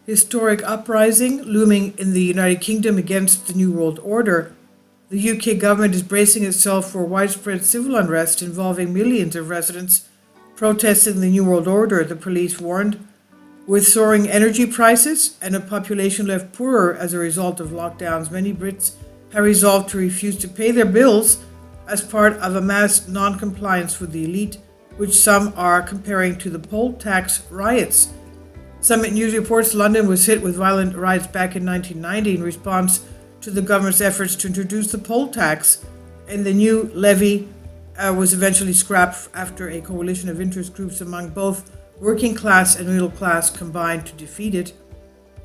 historic uprising looming in the United Kingdom against the New World Order. The UK government is bracing itself for widespread civil unrest involving millions of residents protesting the New World Order, the police warned. With soaring energy prices and a population left poorer as a result of lockdowns, many Brits have resolved to refuse to pay their bills as part of a mass non-compliance with the elite, which some are comparing to the poll tax riots. Summit News reports London was hit with violent riots back in 1990 in response to the government's efforts to introduce the poll tax, and the new levy was eventually scrapped after a coalition of interest groups among both working class and middle class combined to defeat it.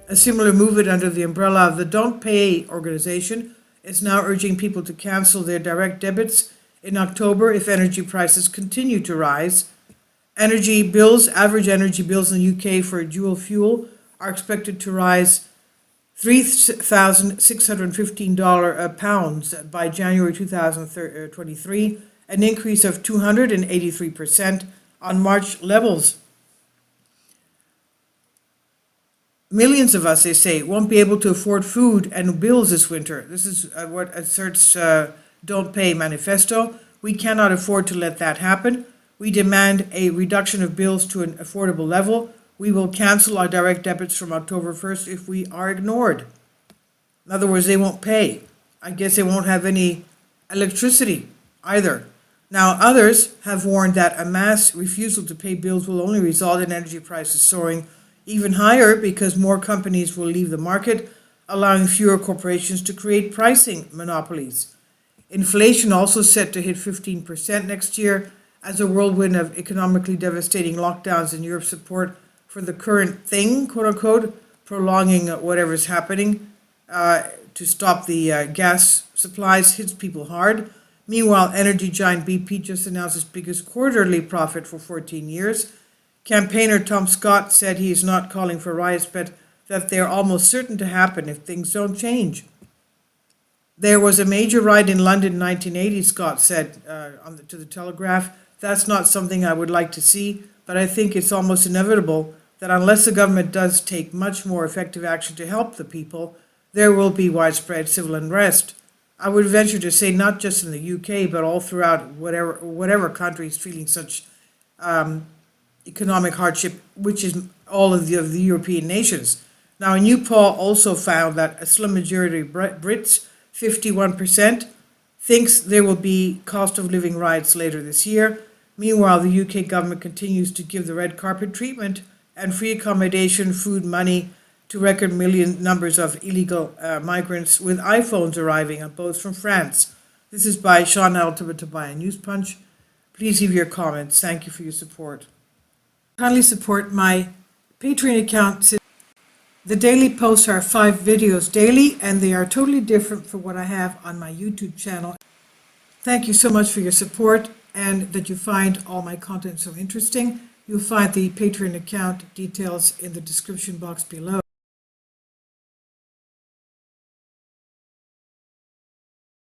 A similar movement under the umbrella of the Don't Pay organization is now urging people to cancel their direct debits in October if energy prices continue to rise. Average energy bills in the UK for dual fuel are expected to rise $3,615 pounds by January 2023, an increase of 283% on March levels. Millions of us, they say, won't be able to afford food and bills this winter. This is what asserts Don't Pay manifesto. We cannot afford to let that happen. We demand a reduction of bills to an affordable level. We will cancel our direct debits from October 1st if we are ignored. In other words, they won't pay. I guess they won't have any electricity either. Now, others have warned that a mass refusal to pay bills will only result in energy prices soaring even higher because more companies will leave the market, allowing fewer corporations to create pricing monopolies. Inflation also set to hit 15% next year as a whirlwind of economically devastating lockdowns in Europe's support for the current thing, quote unquote, prolonging whatever's happening to stop the gas supplies hits people hard. Meanwhile, energy giant BP just announced its biggest quarterly profit for 14 years. Campaigner Tom Scott said he is not calling for riots, but that they're almost certain to happen if things don't change. There was a major riot in London in 1980, Scott said to the Telegraph. That's not something I would like to see, but I think it's almost inevitable that unless the government does take much more effective action to help the people, there will be widespread civil unrest. I would venture to say not just in the UK, but all throughout whatever country is feeling such economic hardship, which is all of the European nations. Now, a new poll also found that a slim majority of Brits, 51%, thinks there will be cost of living riots later this year. Meanwhile, the UK government continues to give the red carpet treatment and free accommodation, food, money to record million numbers of illegal migrants, with iPhones arriving on boats from France. This is by Sean Al-Tabatabai, News Punch. Please leave your comments. Thank you for your support. Kindly support my Patreon account. The daily posts are 5 videos daily, and they are totally different from what I have on my YouTube channel. Thank you so much for your support and that you find all my content so interesting. You'll find the Patreon account details in the description box below.